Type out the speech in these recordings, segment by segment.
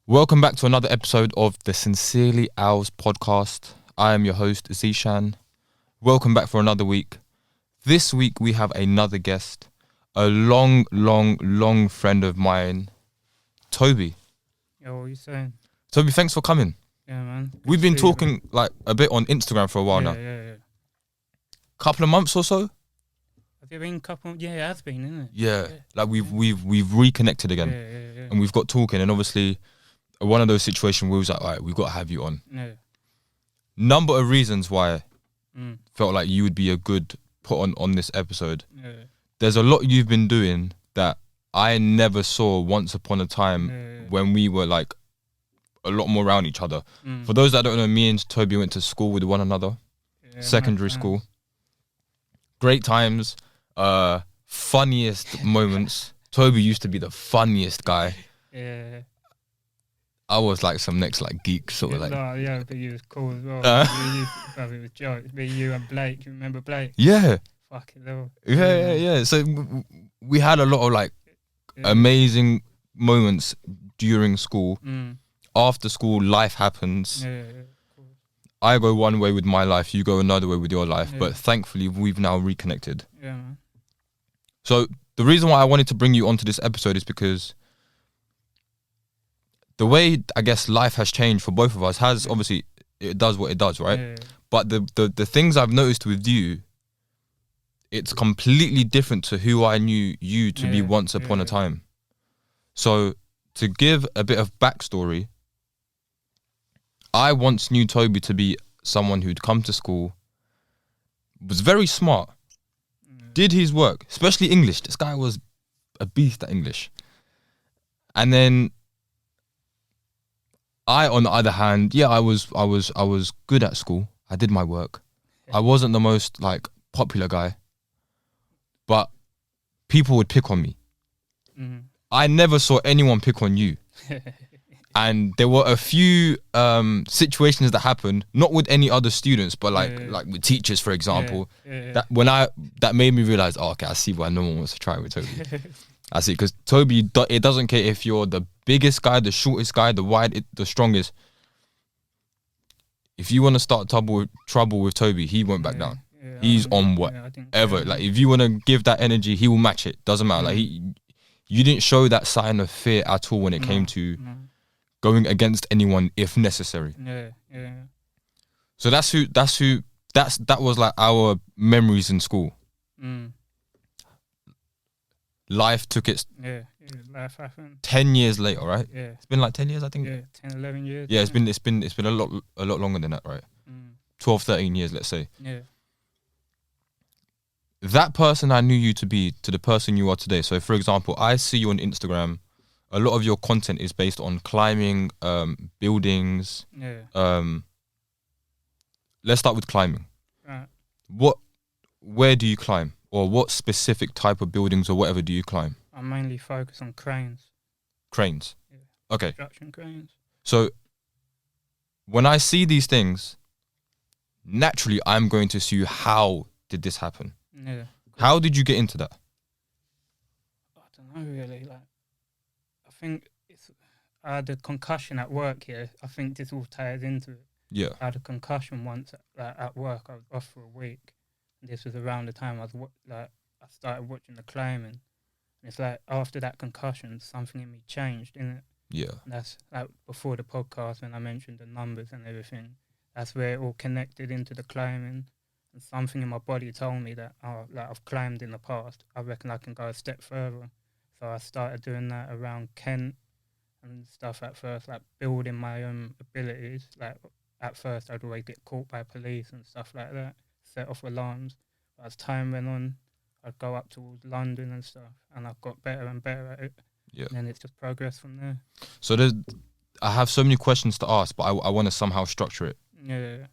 Welcome back to another episode of the Sincerely Ours podcast. I am your host, Zishan. Welcome back for another week. This week we have another guest, a long friend of mine, Tobi. Yo, what are you saying? Tobi, thanks for coming. Yeah, man. We've been talking like a bit on Instagram for a while now. Yeah. Couple of months or so? Have you been a couple? Yeah, it has been, isn't it? Yeah. Like we've reconnected again. Yeah. And we've got talking, and obviously one of those situations where we was like, all right, we've got to have you on. Yeah. Number of reasons why I felt like you would be a good put on this episode. Yeah. There's a lot you've been doing that I never saw once upon a time when we were like a lot more around each other. For those that don't know, me and Tobi went to school with one another, secondary school. Great times, funniest moments. Tobi used to be the funniest guy. Yeah. I was like some next like geek sort of like. No, yeah, but you was cool as well. It was jokes. But you and Blake, you remember Blake? Yeah. Fucking hell. Yeah. So we had a lot of like amazing moments during school. After school, life happens. Yeah. I go one way with my life, you go another way with your life. But thankfully, we've now reconnected. Yeah, man. So the reason why I wanted to bring you onto this episode is because the way, I guess, life has changed for both of us has obviously, it does what it does, right? Yeah. But the things I've noticed with you, it's completely different to who I knew you to be once upon a time. So to give a bit of backstory, I once knew Tobi to be someone who'd come to school, was very smart, did his work, especially English. This guy was a beast at English. And then I, on the other hand, I was good at school. I did my work. I wasn't the most like popular guy, but people would pick on me. I never saw anyone pick on you. And there were a few situations that happened, not with any other students, but like with teachers, for example. That made me realize, oh, okay, I see why no one wants to try with Tobi. I see, because Tobi, it doesn't care if you're the biggest guy, the shortest guy, the strongest. If you want to start trouble with Tobi, he won't back down. He's on whatever. Like if you want to give that energy, he will match it. Doesn't matter. Like you didn't show that sign of fear at all when it came to going against anyone if necessary. Yeah. So that was like our memories in school. Life took its life happened 10 years later, right? Yeah. It's been like 10 years, I think. Yeah, 10, 11 years. Yeah, it's been a lot longer than that, right? 12, 13 years, let's say. Yeah. That person I knew you to be to the person you are today. So for example, I see you on Instagram. A lot of your content is based on climbing, buildings. Yeah. Let's start with climbing. Right. Where do you climb? Or what specific type of buildings or whatever do you climb? I mainly focus on cranes. Cranes? Yeah. Okay. Construction cranes. So when I see these things, naturally I'm going to assume, how did this happen? Yeah. How did you get into that? I don't know really. Like, I think I had a concussion at work here. I think this all ties into it. Yeah. I had a concussion once at work. I was off for a week. This was around the time I started watching the climbing. And it's like after that concussion, something in me changed, innit? Yeah. And that's like before the podcast when I mentioned the numbers and everything. That's where it all connected into the climbing. And something in my body told me that, I've climbed in the past. I reckon I can go a step further. So I started doing that around Kent and stuff at first, like building my own abilities. Like at first I'd always get caught by police and stuff like that, set off alarms. But as time went on, I'd go up towards London and stuff, and I've got better and better at it. Yeah. And then it's just progressed from there. So I have so many questions to ask, but I want to somehow structure it. Yeah.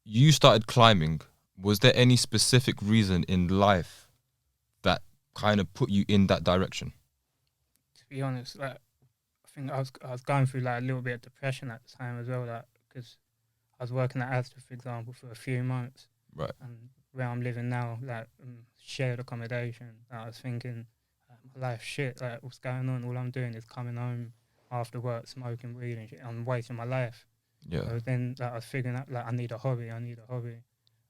You started climbing. Was there any specific reason in life that kind of put you in that direction? To be honest, like I think I was going through like a little bit of depression at the time as well, like because I was working at Asda, for example, for a few months. Right. And where I'm living now, like shared accommodation, I was thinking, my life's shit. Like, what's going on? All I'm doing is coming home after work smoking weed and shit. I'm wasting my life. Yeah. So then like, I was figuring out like I need a hobby. And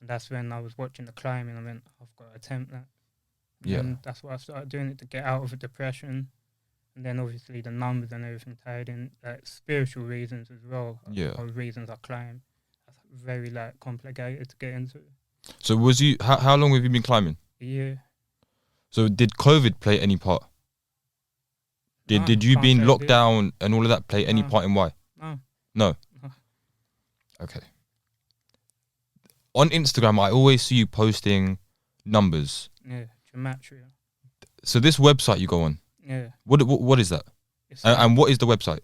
that's when I was watching the climbing. I went, I've got to attempt that. And that's what I started doing it to get out of the depression. And then obviously the numbers and everything tied in, like spiritual reasons as well. Yeah. Or reasons I climb. That's very like complicated to get into. So was you? How long have you been climbing? A year. So did COVID play any part? Did you being locked down and all of that play any part in why? No. Okay. On Instagram, I always see you posting numbers. Yeah, gematria. So this website you go on. Yeah. What is that? And what is the website?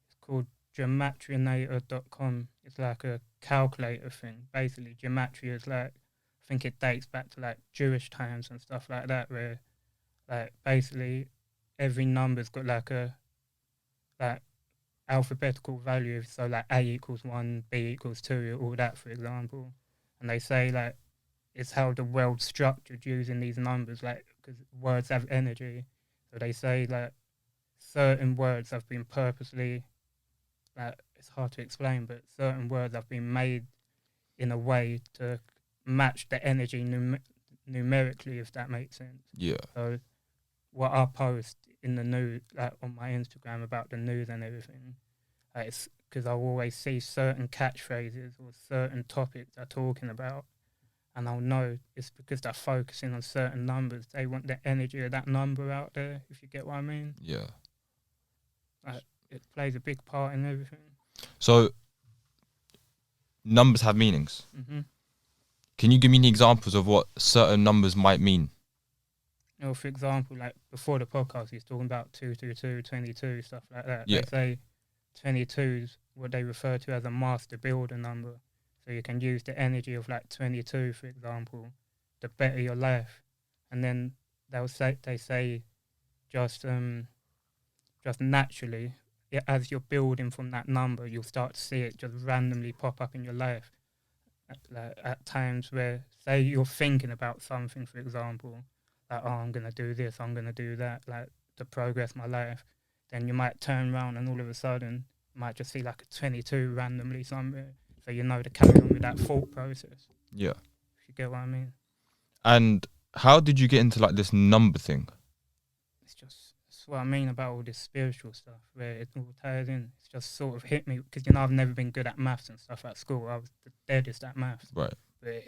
It's called gematrianator.com. It's like a calculator thing. Basically, gematria is like, I think it dates back to like Jewish times and stuff like that, where like basically every number's got like a like alphabetical value. So like A equals 1, B equals 2, all that, for example. And they say like it's how the world's structured using these numbers, like because words have energy. So they say like certain words have been purposely, like it's hard to explain, but certain words have been made in a way to match the energy numerically, if that makes sense. Yeah. So what I post in the news, like on my Instagram about the news and everything, it's because I always see certain catchphrases or certain topics they're talking about, and I'll know it's because they're focusing on certain numbers. They want the energy of that number out there, if you get what I mean. Yeah. Like, it plays a big part in everything. So numbers have meanings. Mm-hmm. Can you give me any examples of what certain numbers might mean? You know, for example, like before the podcast, he's talking about 222, 22, stuff like that. Yeah. They say 22 is what they refer to as a master builder number. So you can use the energy of like 22, for example, to better your life. And then they say just naturally, as you're building from that number, you'll start to see it just randomly pop up in your life. Like at times where, say you're thinking about something, for example, like, oh, I'm going to do this, I'm going to do that, like to progress my life. Then you might turn around and all of a sudden, you might just see like a 22 randomly somewhere. So you know to carry on with that thought process. Yeah. If you get what I mean. And how did you get into like this number thing? That's what I mean about all this spiritual stuff, where it all ties in. It's just sort of hit me, because, I've never been good at maths and stuff at school. I was the deadest at maths. Right. But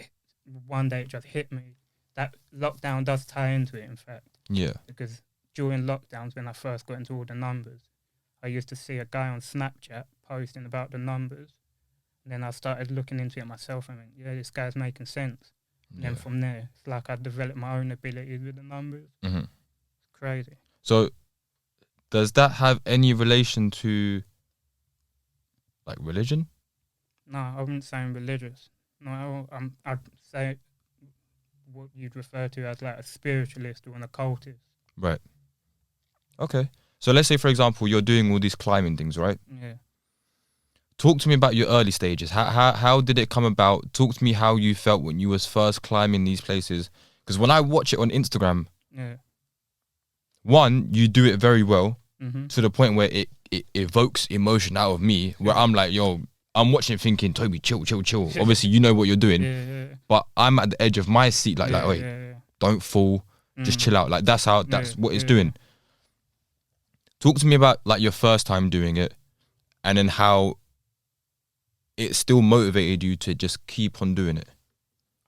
one day it just hit me. That lockdown does tie into it, in fact. Yeah. Because during lockdowns, when I first got into all the numbers, I used to see a guy on Snapchat posting about the numbers. And then I started looking into it myself and went, yeah, this guy's making sense. And then from there, it's like I developed my own abilities with the numbers. Mm-hmm. It's crazy. So does that have any relation to like religion? No, I wouldn't say I'm religious. No, I'd say what you'd refer to as like a spiritualist or an occultist. Right. Okay. So let's say, for example, you're doing all these climbing things, right? Yeah. Talk to me about your early stages. How did it come about? Talk to me how you felt when you was first climbing these places. Because when I watch it on Instagram, one, you do it very well, to the point where it evokes emotion out of me, where I'm like, yo, I'm watching it thinking, Tobi, chill. Obviously, you know what you're doing, but I'm at the edge of my seat, like, wait, don't fall, just chill out. Like that's what it's doing. Talk to me about like your first time doing it, and then how it still motivated you to just keep on doing it.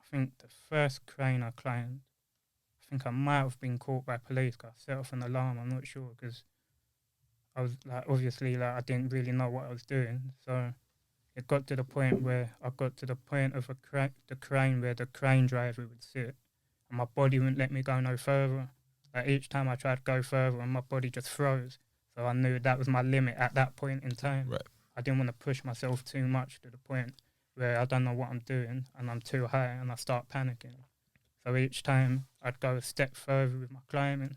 I think the first crane I climbed, I think I might have been caught by police because I set off an alarm. I'm not sure, because I was like, obviously, like I didn't really know what I was doing. So it got to the point where I got to the point of the crane where the crane driver would sit, and my body wouldn't let me go no further. Like each time I tried to go further, and my body just froze. So I knew that was my limit at that point in time. Right. I didn't want to push myself too much to the point where I don't know what I'm doing and I'm too high and I start panicking. So each time I'd go a step further with my climbing.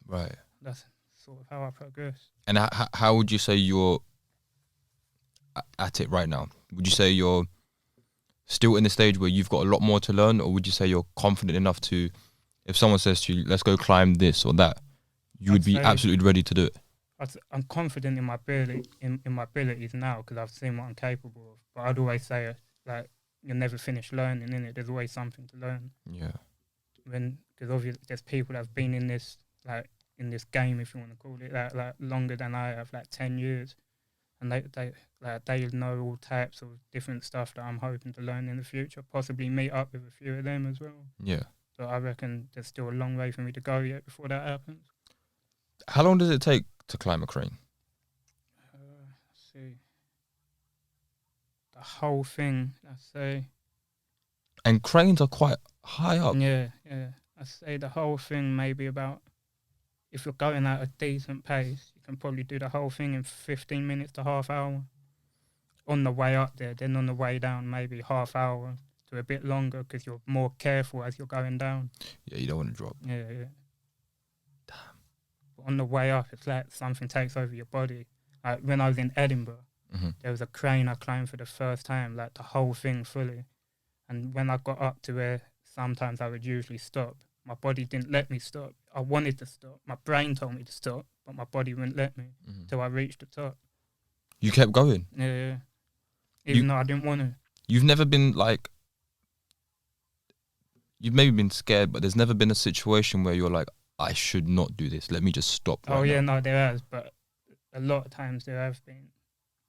Right. That's sort of how I progress. And how would you say you're at it right now? Would you say you're still in the stage where you've got a lot more to learn, or would you say you're confident enough to, if someone says to you, let's go climb this or that, you would be absolutely ready to do it? I'm confident in my ability in my abilities now because I've seen what I'm capable of. But I'd always say like you'll never finish learning, innit? There's always something to learn. Yeah. Because obviously there's people that have been in this game, if you want to call it that, like longer than I have, like 10 years, and they know all types of different stuff that I'm hoping to learn in the future. Possibly meet up with a few of them as well. Yeah. So I reckon there's still a long way for me to go yet before that happens. How long does it take to climb a crane? Let's see. The whole thing, I say. And cranes are quite high up. Yeah. I say the whole thing maybe about, if you're going at a decent pace, you can probably do the whole thing in 15 minutes to half hour. On the way up there, then on the way down, maybe half hour to a bit longer because you're more careful as you're going down. Yeah, you don't want to drop. Yeah. Damn. But on the way up, it's like something takes over your body. Like when I was in Edinburgh, there was a crane I climbed for the first time, like the whole thing fully. And when I got up to where sometimes I would usually stop, my body didn't let me stop. I wanted to stop. My brain told me to stop, but my body wouldn't let me till I reached the top. You kept going? Yeah. Even though I didn't want to. You've never been like, you've maybe been scared, but there's never been a situation where you're like, I should not do this. Let me just stop. No, there has. But a lot of times there have been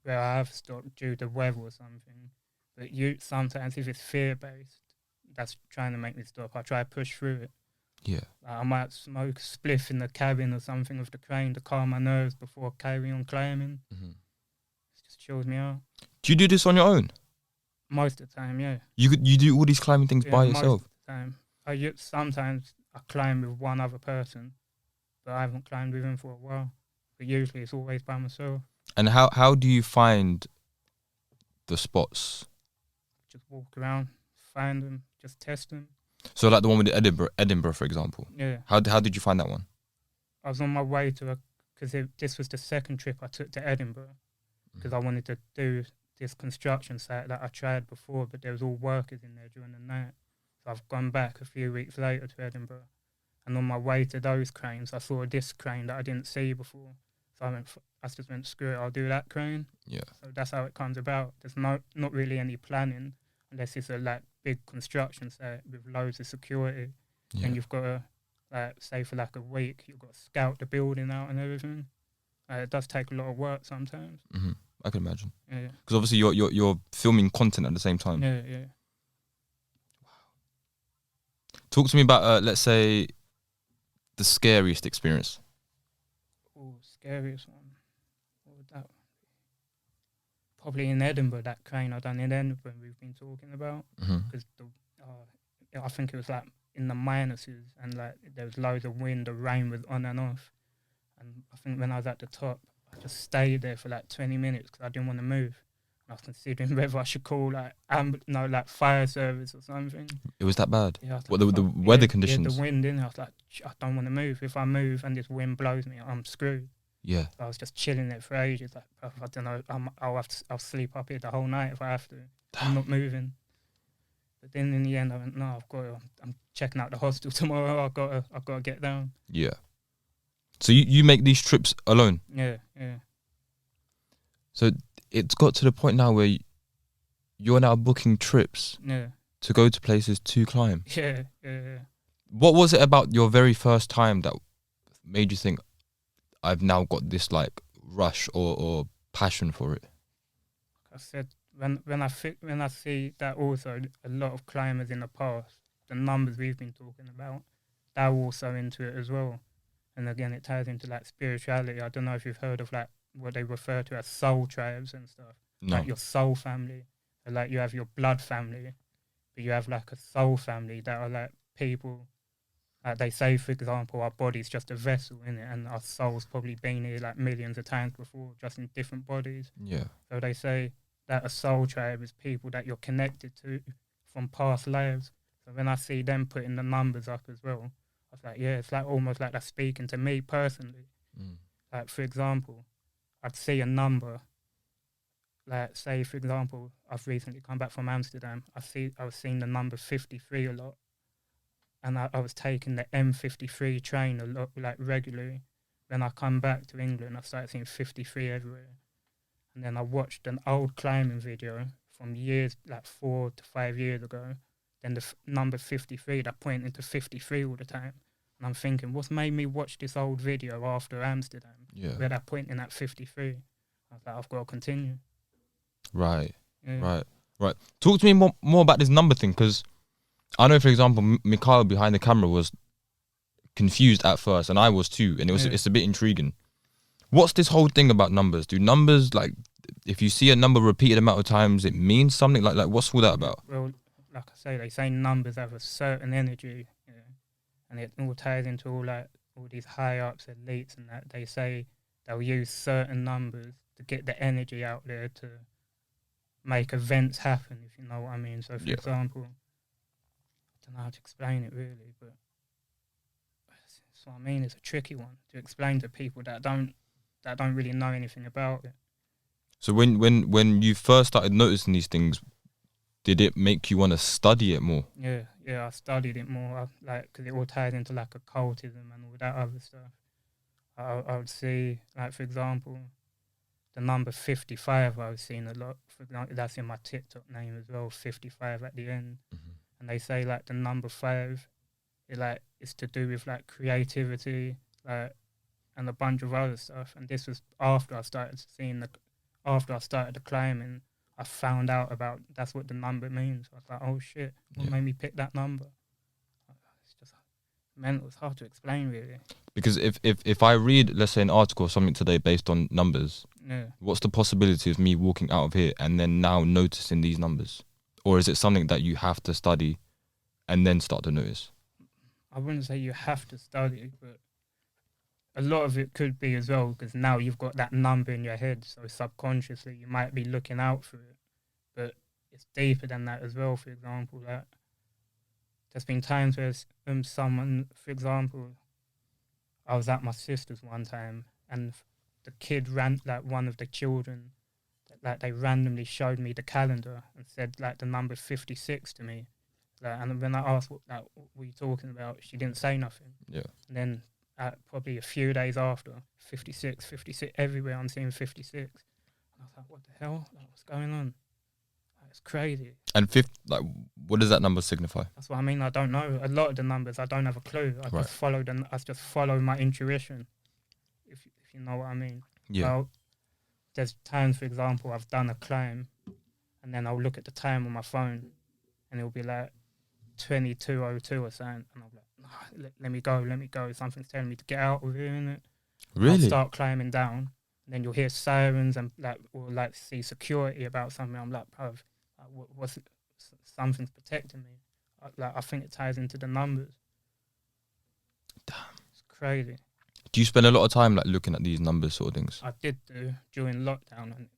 where I have stopped due to weather or something. But sometimes if it's fear-based, that's trying to make me stop. I try to push through it. Yeah. I might smoke a spliff in the cabin or something with the crane to calm my nerves before carrying on climbing. It just chills me out. Do you do this on your own? Most of the time, yeah. You do all these climbing things by yourself? Most of the time. Sometimes I climb with one other person, but I haven't climbed with him for a while. But usually it's always by myself. And how do you find the spots? Just walk around, find them, just test them. So like the one with Edinburgh, for example. Yeah. How did you find that one? I was on my way to because this was the second trip I took to Edinburgh because I wanted to do this construction site that I tried before, but there was all workers in there during the night. So I've gone back a few weeks later to Edinburgh, and on my way to those cranes, I saw this crane that I didn't see before. So I just went, screw it, I'll do that crane. Yeah. So that's how it comes about. There's not really any planning unless it's a big construction site with loads of security. Yeah. And you've got to, say for a week, you've got to scout the building out and everything. It does take a lot of work sometimes. Mm-hmm. I can imagine. Yeah. Because obviously you're filming content at the same time. Yeah. Wow. Talk to me about let's say the scariest experience. Oh, scariest one. What would that one be? Probably in Edinburgh, that crane I done in Edinburgh we've been talking about. Because I think it was in the minuses and there was loads of wind, the rain was on and off. And I think when I was at the top, I just stayed there for 20 minutes because I didn't want to move. And I was considering whether I should call fire service or something. It was that bad? Yeah. What, the weather conditions? Yeah, the wind in. I was like, I don't want to move. If I move and this wind blows me, I'm screwed. Yeah. So I was just chilling there for ages. I don't know, I'll sleep up here the whole night if I have to. I'm not moving. But then in the end, I went, no, I'm checking out the hostel tomorrow. I've got to get down. Yeah. So you make these trips alone? Yeah. So it's got to the point now where you're now booking trips to go to places to climb? Yeah. What was it about your very first time that made you think, I've now got this rush or passion for it? Like I said, when I see that also a lot of climbers in the past, the numbers we've been talking about, they're also into it as well. And again, it ties into spirituality. I don't know if you've heard of what they refer to as soul tribes and stuff. No. Your soul family. So, you have your blood family, but you have a soul family that are people. They say, for example, our body's just a vessel in it, and our soul's probably been here millions of times before, just in different bodies. Yeah. So they say that a soul tribe is people that you're connected to from past lives. So when I see them putting the numbers up as well, I was like, yeah, it's almost like that's speaking to me personally. For example, I'd see a number, say, for example, I've recently come back from Amsterdam. I was seeing the number 53 a lot. And I was taking the M53 train a lot, regularly. when I come back to England, I started seeing 53 everywhere. And then I watched an old climbing video from years, like 4 to 5 years ago. Then the number 53, that pointed to 53 all the time. And I'm thinking, what's made me watch this old video after Amsterdam? Yeah. Where they're pointing at 53. I was like, I've got to continue. Right. Yeah. Right. Talk to me more about this number thing, because I know, for example, Mikhail behind the camera was confused at first, and I was too, and it's a bit intriguing. What's this whole thing about numbers? Do numbers, like, if you see a number repeated amount of times, it means something? Like what's all that about? Well, like I say, they say numbers have a certain energy, and it all ties into all these high ups, elites, and that they say they'll use certain numbers to get the energy out there to make events happen, if you know what I mean. So, for example, I don't know how to explain it really, but that's what I mean. It's a tricky one to explain to people that don't really know anything about it. So when you first started noticing these things, did it make you want to study it more? Yeah, I studied it more, because it all ties into like occultism and all that other stuff. I would see, like, for example, the number 55 I was seeing a lot. For example, that's in my TikTok name as well, 55 at the end. Mm-hmm. And they say, like, the number 5, it's to do with, like, creativity, like, and a bunch of other stuff. And this was after I started the climbing. I found out about that's what the number means. I was like, oh shit, what made me pick that number? It's just mental. It's hard to explain really. Because if I read, let's say, an article or something today based on numbers, what's the possibility of me walking out of here and then now noticing these numbers? Or is it something that you have to study and then start to notice? I wouldn't say you have to study, but a lot of it could be as well, because now you've got that number in your head, so subconsciously you might be looking out for it. But it's deeper than that as well. For example, like, there's been times where someone, for example, I was at my sister's one time, and the kid one of the children, like, they randomly showed me the calendar and said, like, the number 56 to me. Like, and when I asked, what were you talking about? She didn't say nothing. Yeah. And then probably a few days after, 56, everywhere I'm seeing 56. And I was like, what the hell? Like, what's going on? Like, it's crazy. And what does that number signify? That's what I mean. I don't know. A lot of the numbers, I don't have a clue. I just follow my intuition, if you know what I mean. Yeah. Well, there's times, for example, I've done a climb, and then I'll look at the time on my phone, and it'll be like 22:02 or something, and I'll be like, let me go. Something's telling me to get out of here, innit? Really? I'll start climbing down, and then you'll hear sirens and see security about something. I'm like, bruv, what's it? Something's protecting me. I think it ties into the numbers. Damn, it's crazy. Do you spend a lot of time looking at these numbers, sort of things? I did do during lockdown, and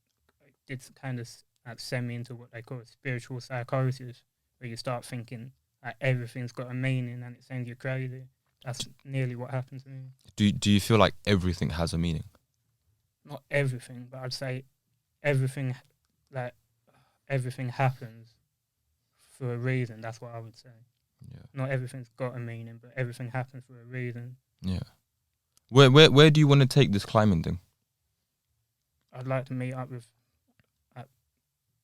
it did kind of send me into what they call spiritual psychosis, where you start thinking everything's got a meaning and it sends you crazy. That's nearly what happened to me. Do you feel like everything has a meaning? Not everything, but I'd say everything happens for a reason. That's what I would say. Yeah. Not everything's got a meaning, but everything happens for a reason. Yeah. Where do you want to take this climbing thing? I'd like to meet up with.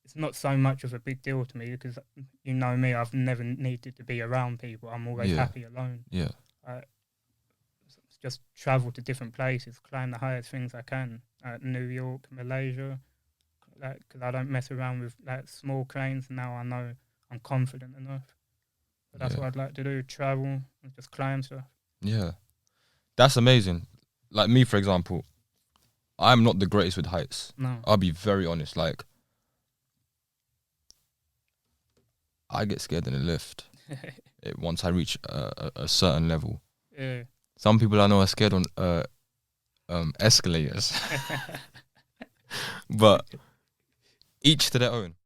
It's not so much of a big deal to me, because you know me, I've never needed to be around people. I'm always happy alone. Yeah. Just travel to different places, climb the highest things I can. New York, Malaysia, because I don't mess around with small cranes. Now I know I'm confident enough. But that's what I'd like to do: travel and just climb stuff. Yeah, that's amazing. Like me, for example, I'm not the greatest with heights. No, I'll be very honest. I get scared in a lift once I reach a certain level. Yeah. Some people I know are scared on escalators. But each to their own.